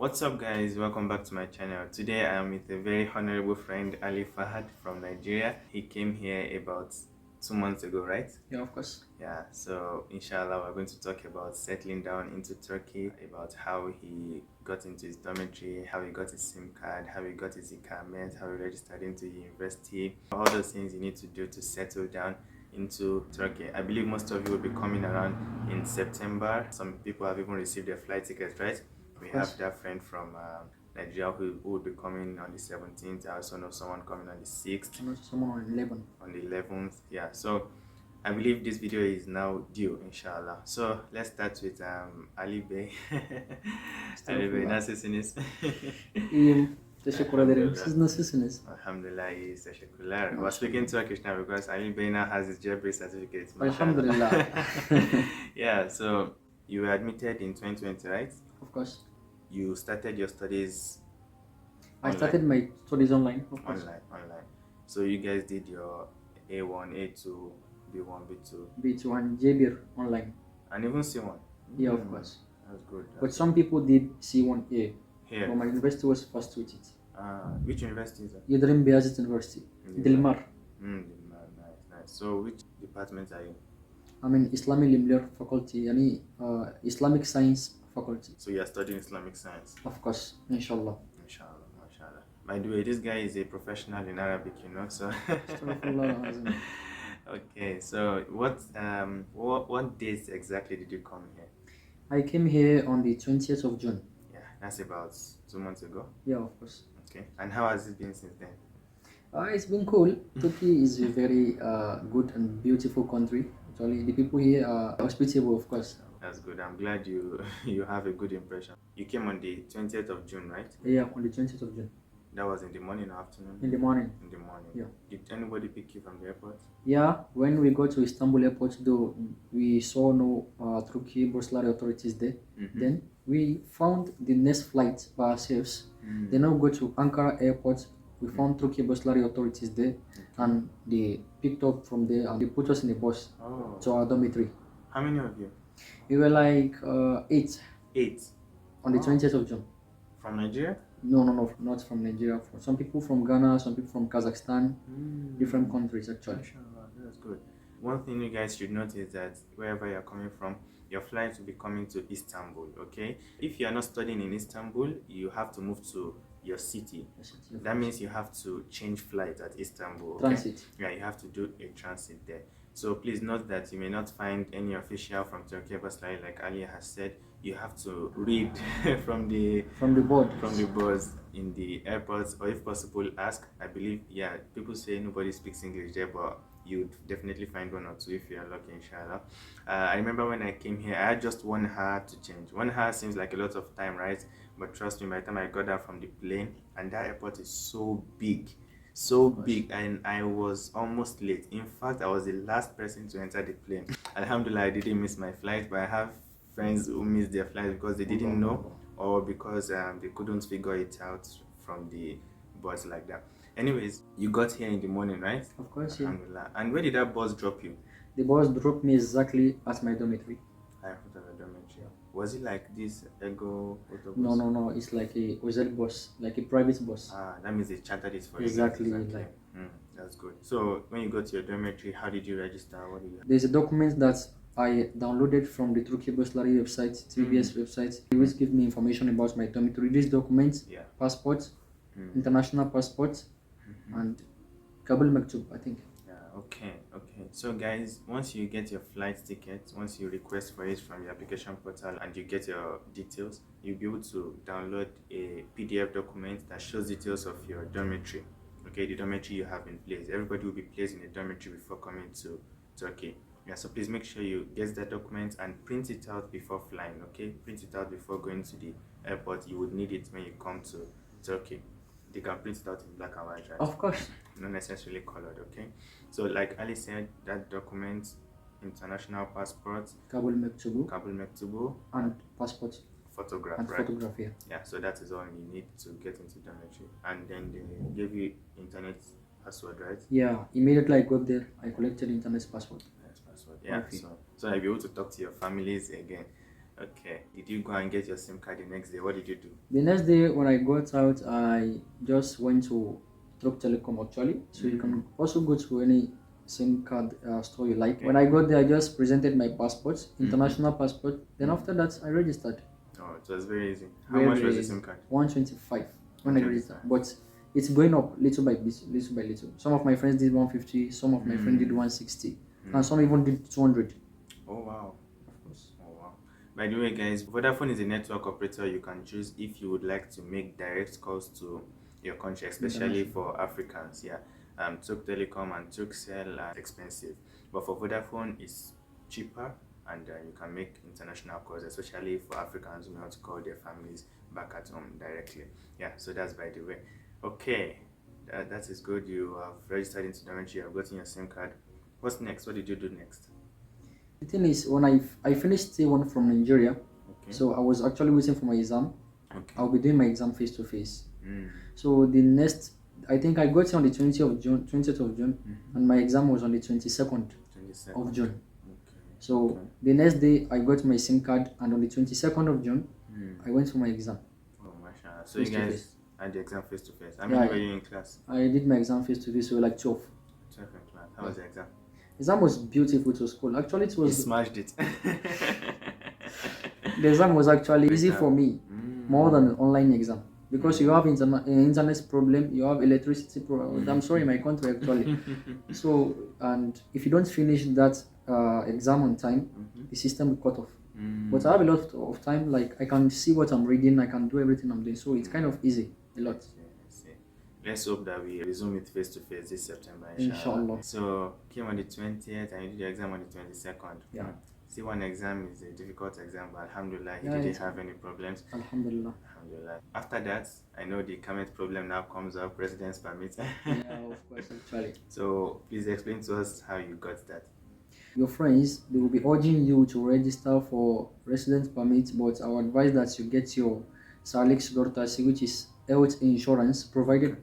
What's up guys, welcome back to my channel. Today I am with a very honorable friend Ali Fahad from Nigeria. He came here about 2 months ago, right? Yeah, of course. Yeah, so inshallah we're going to talk about settling down into Turkey, about how he got into his dormitory, how he got his SIM card, how he got his Ikamet, how he registered into university, all those things you need to do to settle down into Turkey. I believe most of you will be coming around in September. Some people have even received their flight tickets, right? We have that friend from Nigeria who will be coming on the 17th. I also know someone coming on the 6th. I know someone on 11. On the 11th, yeah. So I believe this video is now due, inshallah. So let's start with Ali Bey. Ali Bey, nasılsınız? İyiyim. Teşekkür ederim. Siz nasılsınız? Alhamdulillah, is teşekkürler. We're speaking Turkish now because Ali Bey now has his JBRE certificate. Alhamdulillah. Yeah, so you were admitted in 2020, right? Of course. You started your studies I started my studies online, of course. Online. So you guys did your A1, A2, B1, B2. B1, JBR online. And even C1? Yeah, of course. That's good. But some people did C1A. Here? But my university was first with it. Which university is that? Yildirim Beyazıt University. Dilmar. Dilmar, nice. So which department are you? I'm in Islamic Limler faculty, Islamic Science faculty. So you are studying Islamic science? Of course, inshallah. Inshallah, mashallah. By the way, this guy is a professional in Arabic, you know, so... Okay, so what dates exactly did you come here? I came here on the 20th of June. Yeah, that's about 2 months ago. Yeah, of course. Okay, and how has it been since then? It's been cool. Turkey is a very good and beautiful country. Actually, the people here are hospitable, of course. That's good. I'm glad you have a good impression. You came on the 20th of June, right? Yeah, on the 20th of June. That was in the morning or afternoon? In the morning. In the morning. Yeah. Did anybody pick you from the airport? Yeah, when we got to Istanbul airport, though, we saw no Turkiye Burslari authorities there. Then we found the next flight by ourselves. They now go to Ankara airport. We found Turkiye Burslari authorities there, and they picked up from there and they put us in a bus to our dormitory. How many of you? We were like 8. 8? On the 20th of June. From Nigeria? No, not from Nigeria. Some people from Ghana, some people from Kazakhstan, different countries actually. That's good. One thing you guys should note is that wherever you're coming from, your flight will be coming to Istanbul, okay? If you are not studying in Istanbul, you have to move to your city. That means you have to change flight at Istanbul. Okay? Transit. Yeah, you have to do a transit there. So please note that you may not find any official from Turkiye Burslari, like Ali has said. You have to read from the boards in the airports, or if possible ask. I believe, yeah, people say nobody speaks English there, but you'd definitely find one or two if you're lucky, inshallah. I remember when I came here, I had just 1 hour to change. 1 hour seems like a lot of time, right? But trust me, by the time I got down from the plane, and that airport is so big, and I was almost late. In fact, I was the last person to enter the plane. Alhamdulillah, I didn't miss my flight, but I have friends who missed their flight because they didn't know, or because they couldn't figure it out from the bus like that. Anyways, you got here in the morning, right? Of course, yeah. Alhamdulillah. And where did that bus drop you? The bus dropped me exactly at my dormitory. I have a dormitory. Was it like this Ego autobus? No. It's like a hotel bus, like a private bus. That means they chartered it for you. Exactly. That's good. So when you go to your dormitory, how did you register? What did you have? There's a document that I downloaded from the Turkiye Burslari website, TBS website. It always give me information about my dormitory. These documents, passport, international passport, and Kabul Maktub, I think. Okay. So guys, once you get your flight ticket, once you request for it from the application portal and you get your details, you'll be able to download a PDF document that shows details of your dormitory. Okay, the dormitory you have in place. Everybody will be placed in a dormitory before coming to Turkey. Yeah, so please make sure you get that document and print it out before flying, okay? Print it out before going to the airport. You would need it when you come to Turkey. They can print it out in black and white, right? Of course. Not necessarily colored, okay? So like Ali said, that document, international passport, Kabul Mektubu, and passport. Photograph, and right? Photograph, yeah. Yeah, so that is all you need to get into dormitory. And then they give you internet password, right? Yeah, immediately I got there, I collected internet password. Yes, password. Yeah, so I'll be able to talk to your families again. Okay. Did you go and get your SIM card the next day? What did you do? The next day when I got out, I just went to Truk Telecom actually. So you can also go to any SIM card store you like. When I got there, I just presented my passport, international passport. Then after that, I registered. Oh, it was very easy. How much was the SIM card? 125 when I registered. But it's going up little by little. Some of my friends did 150, some of my friends did 160, and some even did 200. Oh wow. Of course. Oh wow. By the way, guys, Vodafone is a network operator you can choose if you would like to make direct calls to your country, especially for Africans. Yeah. Turk Telecom and Turkcell are expensive, but for Vodafone, it's cheaper, and you can make international calls, especially for Africans who want to call their families back at home directly. Yeah, so that's by the way. Okay, that is good. You have registered into dormitory, you have gotten your SIM card. What's next? What did you do next? The thing is, when I finished C1 from Nigeria, so I was actually waiting for my exam. I'll be doing my exam face to face. So the next, I think I got it on the 20th of June, and my exam was on the 22nd of June. So the next day I got my SIM card, and on the 22nd of June, I went for my exam. Oh, mashallah. So you guys had the exam face to face. How many were you in class? I did my exam face to face, so like 12. 12 in class. How was the exam? Exam was beautiful. It was cool. Actually, it was. You smashed it. The exam was actually easy for me, more than an online exam, because you have internet problem, you have electricity problem. I'm sorry, my country actually. So, and if you don't finish that exam on time, the system will cut off. But I have a lot of time. Like I can see what I'm reading, I can do everything I'm doing. So it's kind of easy, a lot. Let's hope that we resume it face to face this September, inshallah. So came on the 20th and you did your exam on the 22nd. Yeah. C1 exam is a difficult exam, but alhamdulillah, you didn't have any problems. Alhamdulillah. Alhamdulillah. After that, I know the comment problem now comes up, residence permit. Yeah, of course, actually. So please explain to us how you got that. Your friends, they will be urging you to register for residence permit, but I would advise that you get your Salik Sigortasi, which is health insurance provided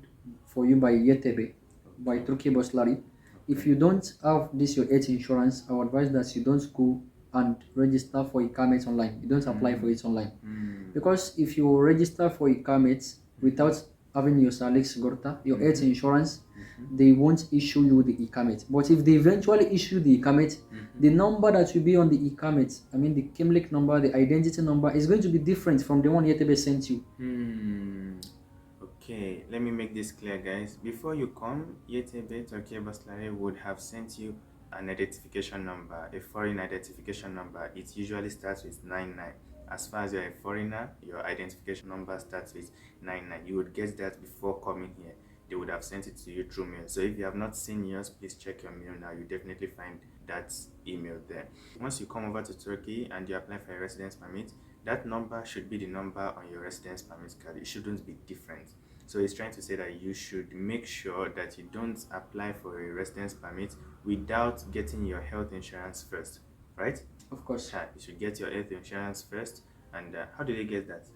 for you by YTB, by Turkiye Burslari. If you don't have this your health insurance, I would advise that you don't go and register for Ikamet online. You don't apply for it online. Because if you register for Ikamet without having your Salik Sigorta, your health insurance, they won't issue you the Ikamet. But if they eventually issue the Ikamet, the number that will be on the Ikamet, I mean the Kimlik number, the identity number, is going to be different from the one YTB sent you. Okay, let me make this clear, guys. Before you come, YTB Turkiye Burslari would have sent you an identification number, a foreign identification number. It usually starts with 99. As far as you're a foreigner, your identification number starts with 99. You would get that before coming here. They would have sent it to you through mail. So if you have not seen yours, please check your mail now. You definitely find that email there. Once you come over to Turkey and you apply for a residence permit, that number should be the number on your residence permit card. It shouldn't be different. So it's trying to say that you should make sure that you don't apply for a residence permit without getting your health insurance first, right? Of course. Yeah, you should get your health insurance first. And how do they get that?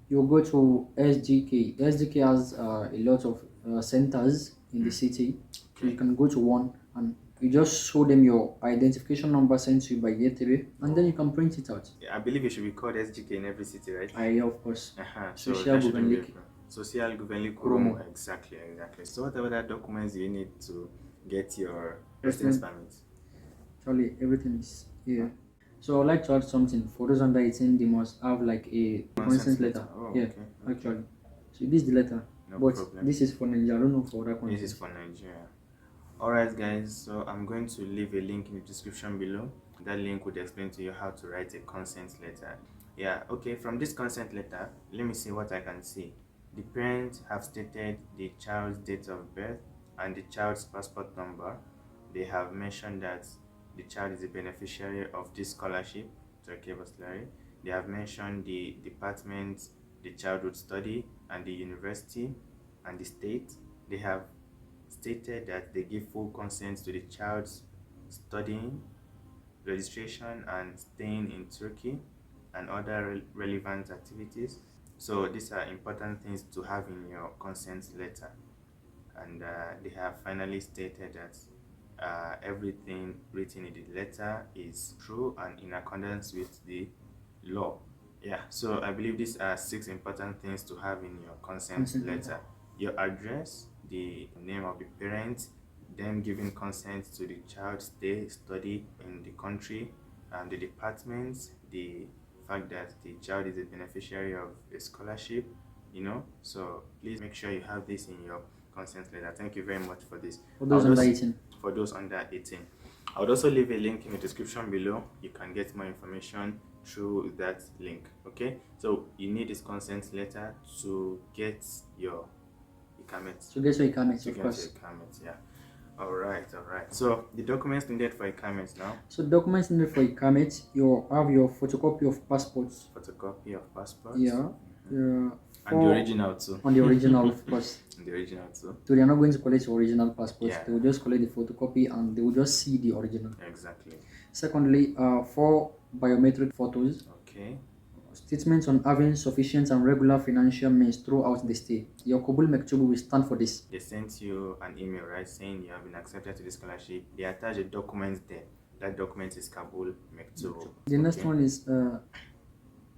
You go to SGK. SGK has a lot of centers in the city. So you can go to one and you just show them your identification number sent to you by YTB, and then you can print it out. I believe it should be called SGK in every city, right? Yeah, of course. So Social Denklik. Social Denklik Room. Exactly. So what other documents do you need to get your residence permit? Actually, everything is here. So I'd like to add something. For those under 18, they must have like a consent letter. Actually. So this is the letter. No problem. This is for Nigeria. I don't know for other countries. This is for Nigeria. Alright guys, so I'm going to leave a link in the description below. That link would explain to you how to write a consent letter. Yeah, okay, from this consent letter, let me see what I can see. The parents have stated the child's date of birth and the child's passport number. They have mentioned that the child is a beneficiary of this scholarship, Turkiye Burslari. They have mentioned the department the child would study and the university and the state. They have stated that they give full consent to the child's studying, registration and staying in Turkey and other relevant activities. So these are important things to have in your consent letter. And they have finally stated that everything written in the letter is true and in accordance with the law. Yeah, so I believe these are 6 important things to have in your consent letter. Your address, the name of the parent, them giving consent to the child stay study in the country, the departments, the fact that the child is a beneficiary of a scholarship, so please make sure you have this in your consent letter. Thank you very much for this. For those under 18. For those under 18. I would also leave a link in the description below. You can get more information through that link. Okay, so you need this consent letter to get your Ikamet. To get your Ikamet, of course. Yeah. All right. So the documents needed for Ikamet now. So documents needed for Ikamet, you have your photocopy of passports. Photocopy of passports. Yeah. And the original too. On the original, of course. The original too. So they are not going to collect your original passport. Yeah. They will just collect the photocopy and they will just see the original. Exactly. Secondly, 4 biometric photos. Okay. Statements on having sufficient and regular financial means throughout the stay. Your Kabul Mektubu will stand for this. They sent you an email, right, saying you have been accepted to the scholarship. They attach a document there. That document is Kabul Mektubu. The next one is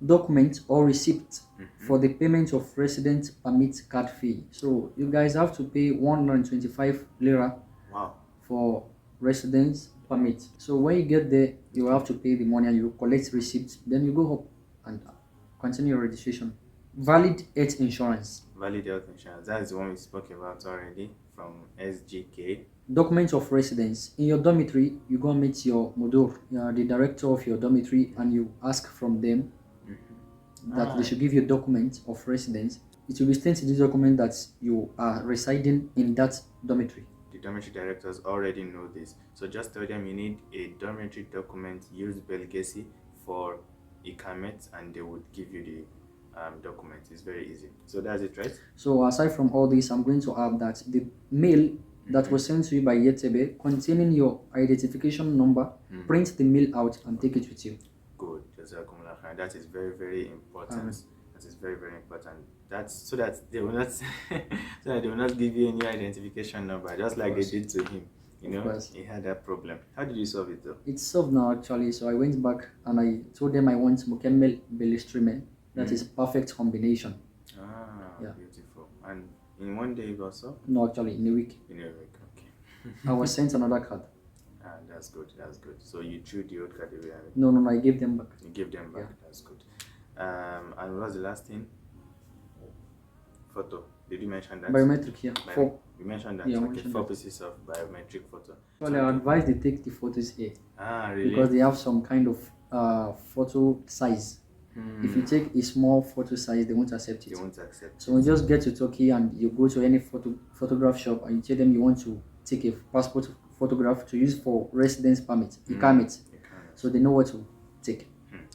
document or receipt for the payment of resident permit card fee. So you guys have to pay 125 lira. Wow. For residence permit. So when you get there, you have to pay the money and you collect receipts. Then you go up and continue your registration. Valid health insurance. Valid health insurance. That is the one we spoke about already from SGK. Documents of residence. In your dormitory, you go meet your mudur, the director of your dormitory, and you ask from them that they should give you a document of residence. It will be stated in this document that you are residing in that dormitory. The dormitory directors already know this, so just tell them you need a dormitory document, use Belgesi for Ikamet, and they would give you the document. It's very easy. So that's it, right? So aside from all this, I'm going to add that the mail that was sent to you by Yetebe containing your identification number, print the mail out and take it with you. Good. That is very, very important. That is very, very important. That's so that they will not so that they will not give you any identification number, just like they did to him. He had that problem. How did you solve it though? It's solved now actually. So I went back and I told them I want Mukemmel Belistrime. That is perfect combination. Beautiful. And in one day also? No, actually in a week. In a week, okay. I was sent another card. That's good. So you threw the old card away? No, I gave them back. You gave them back. Yeah. That's good. And what's the last thing? Photo. Did you mention that? Biometric, yeah. You mentioned that. Yeah, okay, 4 pieces of biometric photo. Well, I advise they take the photos here. Really? Because they have some kind of photo size. If you take a small photo size, they won't accept it. They won't accept. So when you just get to Turkey and you go to any photograph shop and you tell them you want to take a passport photograph to use for residence permit, Ikamet. So they know what to take.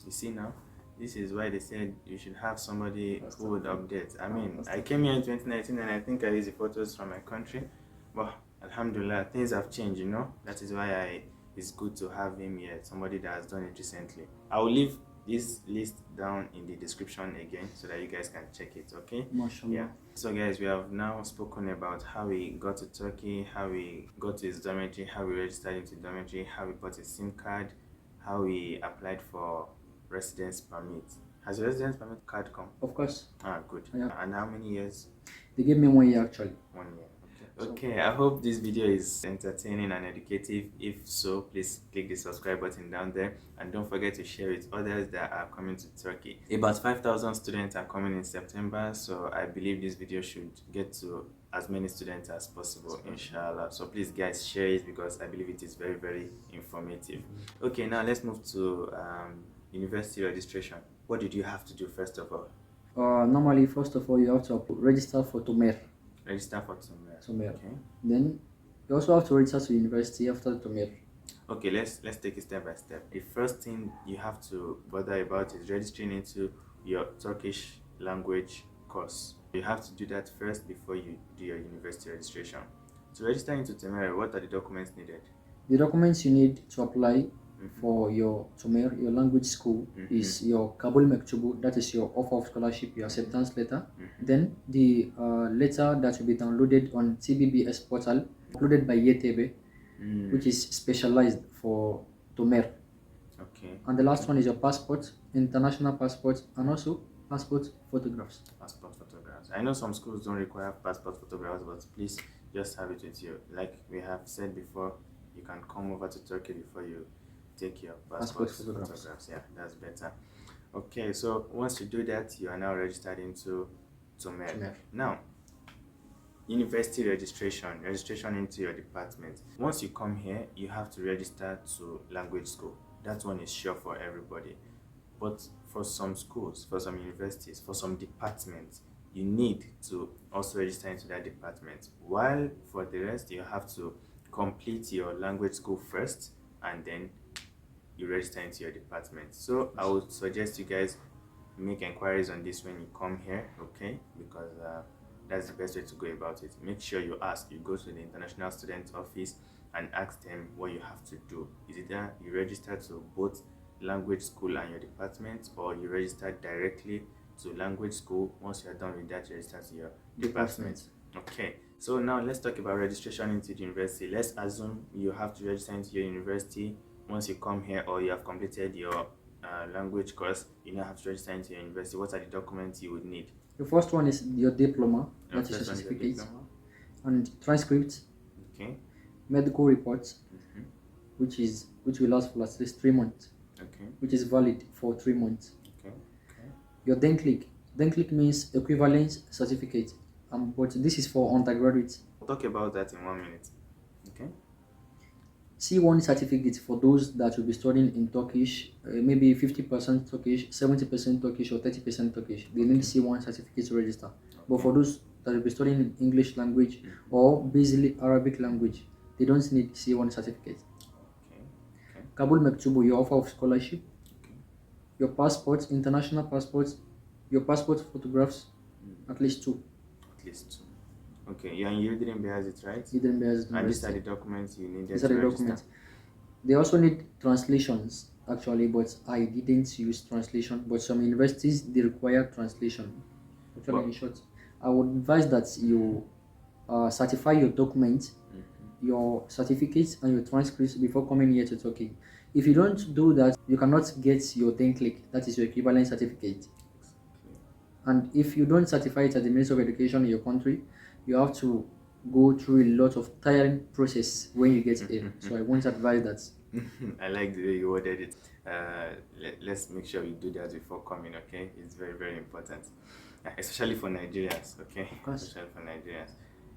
You see now, this is why they said you should have somebody who would update. I mean, I came here in 2019 and I think I used the photos from my country, but alhamdulillah, things have changed, That is why it's good to have him here, somebody that has done it recently. I will leave this list down in the description again so that you guys can check it, okay? Mashallah. Yeah. So guys, we have now spoken about how we got to Turkey, how we got to his dormitory, how we registered into dormitory, how we bought a SIM card, how we applied for residence permit. Has your residence permit card come? Of course. Good. Yeah. And how many years? They gave me 1 year actually. 1 year. Okay, I hope this video is entertaining and educative. If so, please click the subscribe button down there and don't forget to share with others that are coming to Turkey. About 5,000 students are coming in September, so I believe this video should get to as many students as possible, inshallah. So please guys, share it because I believe it is very, very informative. Okay, now let's move to university registration. What did you have to do first of all? Normally, first of all, you have to register for Tomer. Register for Tomer. Okay. Then you also have to register to university after Tomer. Okay, let's take it step by step. The first thing you have to bother about is registering into your Turkish language course. You have to do that first before you do your university registration. To register into Tomer, what are the documents needed? The documents you need to apply for your Tomer, your language school, is your Kabul Mektubu, that is your offer of scholarship, your acceptance letter. Then the letter that will be downloaded on TBBS portal, uploaded by Yetebe, which is specialized for Tomer. Okay. And the last one is your passport, international passport, and also passport photographs. Passport photographs. I know some schools don't require passport photographs, but please just have it with you. Like we have said before, you can come over to Turkey before you take your passport photographs. Yeah, that's better. Okay, so once you do that, you are now registered into TUMER. Now, university registration into your department. Once you come here, you have to register to language school. That one is sure for everybody. But for some schools, for some universities, for some departments, you need to also register into that department. While for the rest, you have to complete your language school first, and then you register into your department. So I would suggest you guys make inquiries on this when you come here, okay? Because that's the best way to go about it. Make sure you ask. You go to the International Student Office and ask them what you have to do. Is it that you register to both language school and your department, or you register directly to language school? Once you're done with that, you register to your department. Okay, so now let's talk about registration into the university. Let's assume you have to register into your university once you come here, or you have completed your language course. You now have to register into your university. What are the documents you would need? The first one is your diploma, that is your certificate, and transcripts, okay, medical reports, which will last for at least 3 months, okay, which is valid for 3 months. Okay. Your Denklik. Denklik means equivalence certificate, but this is for undergraduates. We'll talk about that in 1 minute. Okay. C1 certificate for those that will be studying in Turkish, maybe 50% Turkish, 70% Turkish, or 30% Turkish. They need C1 certificate to register. Okay. But for those that will be studying in English language or basically Arabic language, they don't need C1 certificate. Okay. Kabul Mektubu, your offer of scholarship, your passports, international passports, your passport photographs, at least 2. At least 2. Okay, you're in Yildirim Beyazit, right? Yildirim Beyazit. And these are the documents you needed These are the documents. They also need translations, actually, but I didn't use translation. But some universities, they require translation. Actually, in short, I would advise that you certify your documents, your certificates, and your transcripts before coming here to Turkey. If you don't do that, you cannot get your Denklik, that is your equivalent certificate. And if you don't certify it at the Ministry of Education in your country, you have to go through a lot of tiring process when you get here. So I won't advise that. I like the way you worded it. Let's make sure we do that before coming, okay? It's very, very important. Especially for Nigerians, okay? Of course. Especially for Nigerians.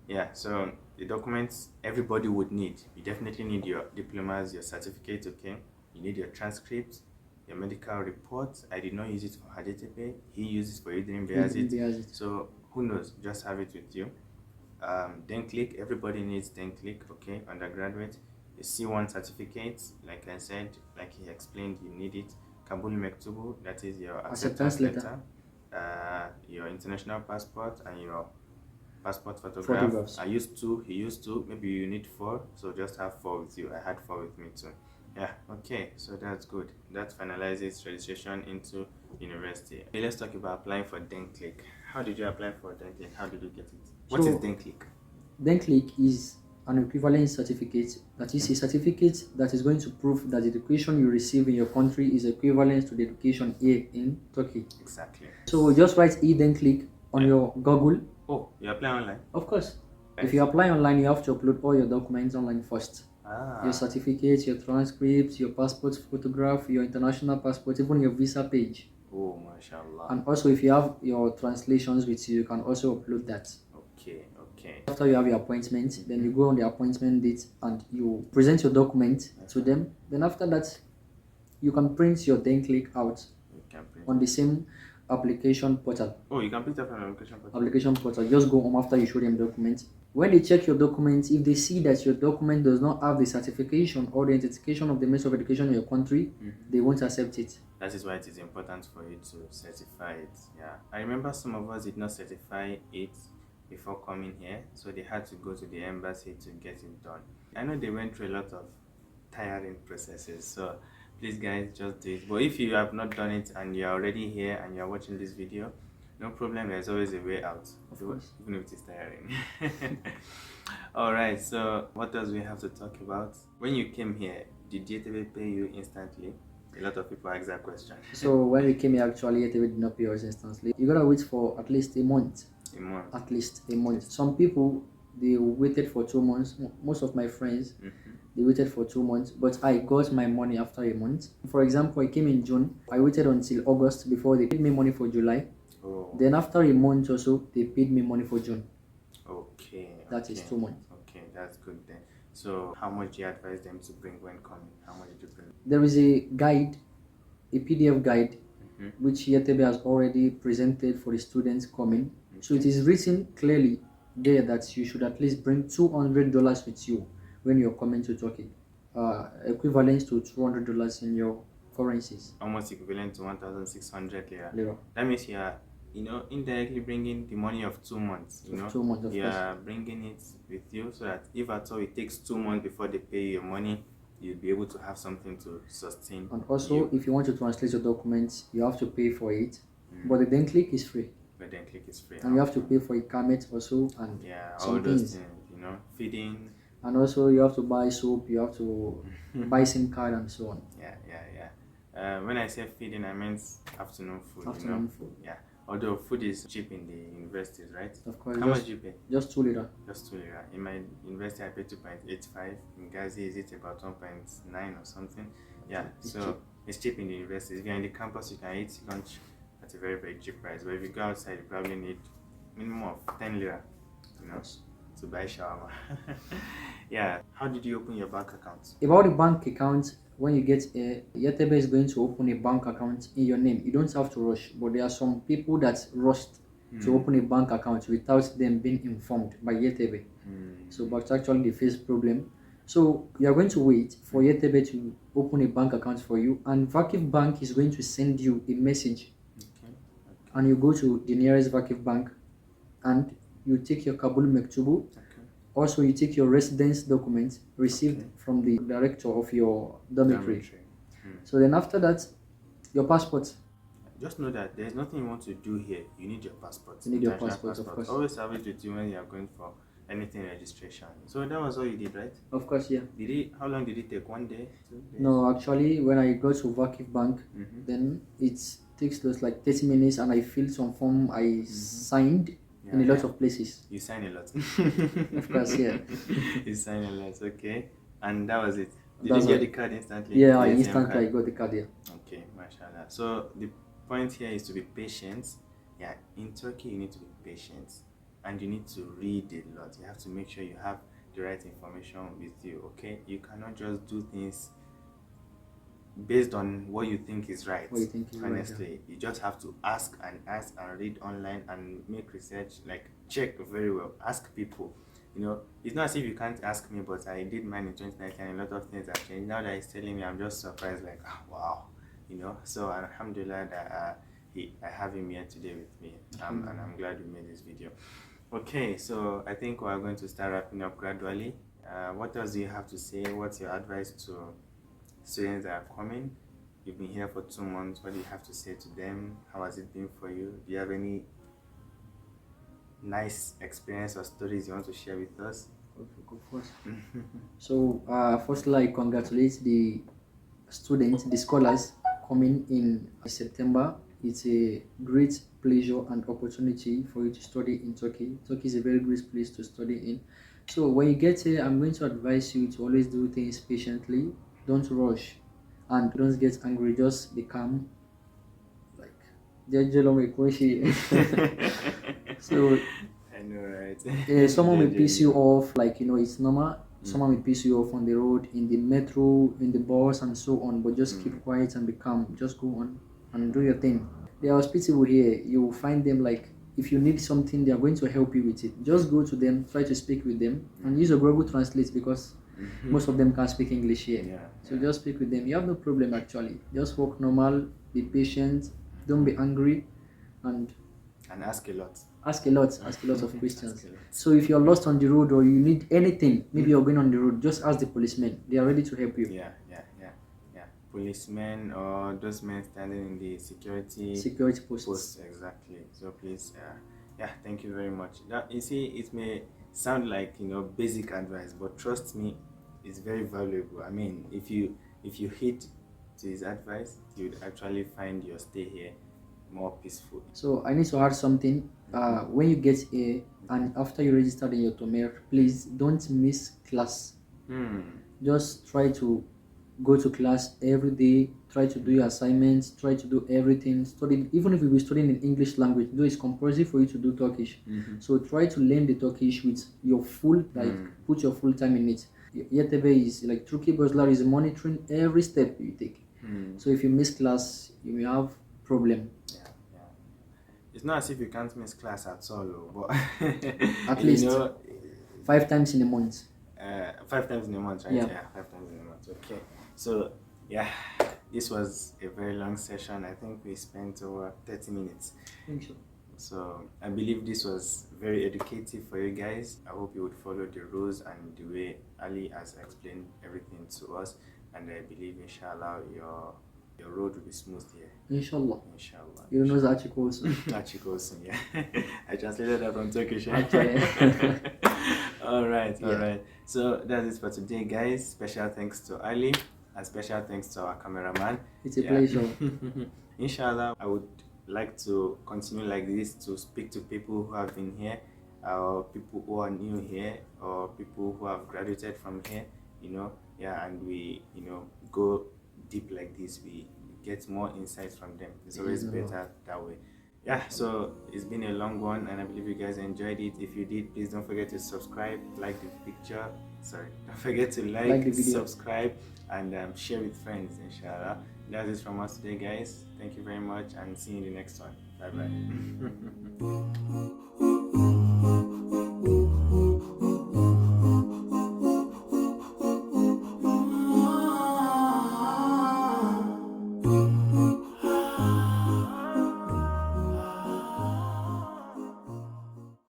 Yeah, so the documents everybody would need. You definitely need your diplomas, your certificate, okay? You need your transcripts, your medical reports. I did not use it for Hadetepe. He uses it for Yildirim Beyazit. So who knows? Just have it with you. Denklik, everybody needs Denklik, okay? Undergraduate. The C1 certificate, like I said, like he explained, you need it. Kabul Mektubu, that is your acceptance letter. Your international passport, and your passport photograph. I used 2, he used 2, maybe you need 4, so just have 4 with you. I had 4 with me too. Yeah, okay, so that's good. That finalizes registration into university. Okay, let's talk about applying for Denklik. How did you apply for Denklik? How did you get it? What is Denklik? Denklik is an equivalent certificate, that is a certificate that is going to prove that the education you receive in your country is equivalent to the education here in Turkey. Exactly. So just write e-Denklik on your Google. Oh, you apply online? Of course. Yes. If you apply online, you have to upload all your documents online first. Your certificates, your transcripts, your passport photograph, your international passport, even your visa page. Oh, mashallah. And also, if you have your translations with you, you can also upload that. Okay. After you have your appointment, then you go on the appointment date and you present your document to them. Then after that, you can print your Denklik out on the same application portal. Oh, you can print up an application portal. Just go home after you show them documents. When they check your documents, if they see that your document does not have the certification or the identification of the Ministry of Education in your country, they won't accept it. That is why it is important for you to certify it. Yeah, I remember some of us did not certify it before coming here, so they had to go to the embassy to get it done. I know they went through a lot of tiring processes, so please guys, just do it. But if you have not done it and you're already here and you're watching this video, no problem, there's always a way out, even if it is tiring. Alright, so what else we have to talk about? When you came here, did DTV pay you instantly? A lot of people ask that question. So when we came here, actually, ETB did not pay us instantly. You gotta wait for at least a month. A month. At least a month. Some people, they waited for 2 months. Most of my friends, they waited for 2 months, but I got my money after a month. For example, I came in June. I waited until August before they paid me money for July. Oh. Then after a month or so, they paid me money for June. Okay. That is 2 months. Okay, that's good then. So how much do you advise them to bring when coming? How much did you bring? There is a guide, a PDF guide, which ETB has already presented for the students coming. So it is written clearly there that you should at least bring $200 with you when you're coming to Turkey. Equivalent to $200 in your currencies. Almost equivalent to 1,600 lira. Lira. That means you are, indirectly bringing the money of 2 months. 2 months, of you course. are bringing it with you so that if at all it takes 2 months before they pay your money, you'll be able to have something to sustain. And also, if you want to translate your documents, you have to pay for it. But the Denklik is free. The Denklik is free. And you have to pay for Ikamet also, and all those things, feeding. And also you have to buy soap, you have to buy SIM card and so on. When I say feeding, I meant afternoon food. Afternoon food. Yeah. Although food is cheap in the universities, right? Of course. How much do you pay? Just 2 lira. Just 2 lira. In my university, I pay 2.85. In Gazi, is it about 1.9 or something? Yeah. It's cheap in the universities. If you're in the campus, you can eat lunch at a very, very cheap price. But if you go outside, you probably need minimum of 10 lira, to buy shawarma. Yeah. How did you open your bank account? About the bank account, when you get a ETB is going to open a bank account in your name. You don't have to rush, but there are some people that rushed to open a bank account without them being informed by ETB. So, but actually the first problem. So you are going to wait for ETB to open a bank account for you, and Vakif Bank is going to send you a message. And you go to the nearest Vakif Bank, and you take your Kabul Mektubu. Also, you take your residence document received from the director of your dormitory. So then after that, your passport. Just know that there's nothing you want to do here. You need your passport. You need your passport, of course. Always have it with you when you are going for anything registration. So that was all you did, right? Of course, yeah. How long did it take? 1 day? 2 days? No, actually, when I go to Vakif Bank, then it takes just like 30 minutes, and I filled some form I signed in a lot of places. You sign a lot. Of course, yeah. You sign a lot, okay. And that was it. Did you get the card instantly? Yeah, instantly I got the card, yeah. Okay, mashallah. So the point here is to be patient. Yeah, in Turkey you need to be patient, and you need to read a lot. You have to make sure you have the right information with you, okay? You cannot just do things based on what you think is right. Honestly, you just have to ask and read online and make research, like check very well, ask people. It's not as if you can't ask me, but I did mine in 2019 and a lot of things have changed. Now that he's telling me, I'm just surprised, like, wow, so alhamdulillah that I have him here today with me, and I'm glad we made this video. Okay, so I think we're going to start wrapping up gradually. What else do you have to say? What's your advice to students that are coming? You've been here for 2 months. What do you have to say to them? How has it been for you? Do you have any nice experience or stories you want to share with us? Of course. So firstly, I congratulate the students, the scholars coming in September. It's a great pleasure and opportunity for you to study in Turkey. Turkey is a very great place to study in. So when you get here, I'm going to advise you to always do things patiently. Don't rush and don't get angry. Just be calm. Like, so I know, right? Someone will piss you off, like, it's normal. Someone will piss you off on the road, in the metro, in the bus, and so on. But just keep quiet and be calm. Just go on and do your thing. They are hospitable here. You will find them, like, if you need something, they are going to help you with it. Just go to them, try to speak with them, and use a Google Translate, because most of them can't speak English here. So just speak with them. You have no problem, actually. Just walk normal, be patient, don't be angry, and ask a lot. Ask a lot of questions. So if you're lost on the road or you need anything, maybe you're going on the road, just ask the policemen. They are ready to help you. Yeah. Policemen or those men standing in the security posts. Exactly. So please, thank you very much. That, you see, it may sound like basic advice, but trust me, it's very valuable. I mean, if you hit to his advice, you would actually find your stay here more peaceful. So I need to add something. When you get here and after you register in your Tomer, please don't miss class. Just try to go to class every day, try to do your assignments, try to do everything, study. Even if you be studying in English language, though it's compulsory for you to do Turkish. So try to learn the Turkish with your full, put your full time in it. YTB is like Turkiye Burslari is monitoring every step you take. So if you miss class, you may have problem. It's not as if you can't miss class at all, but at least 5 times in a month. 5 times in a month, right? Yeah, 5 times in a month. Okay. So yeah, this was a very long session. I think we spent over 30 minutes. I think so. So I believe this was very educative for you guys. I hope you would follow the rules and the way Ali has explained everything to us. And I believe, inshallah, your road will be smooth here. Inshallah. Inshallah. You know Açık olsun. Açık olsun, yeah. I translated that from Turkish. All right. So that is for today, guys. Special thanks to Ali and special thanks to our cameraman. It's a pleasure. Inshallah, I would like to continue like this to speak to people who have been here, or people who are new here, or people who have graduated from here, and we, go deep like this. We get more insights from them. It's always better that way. Yeah, so it's been a long one and I believe you guys enjoyed it. If you did, please don't forget to subscribe, like the picture. Don't forget to like the video, subscribe, and share with friends, inshallah. That's it from us today, guys. Thank you very much and see you in the next one. Bye bye.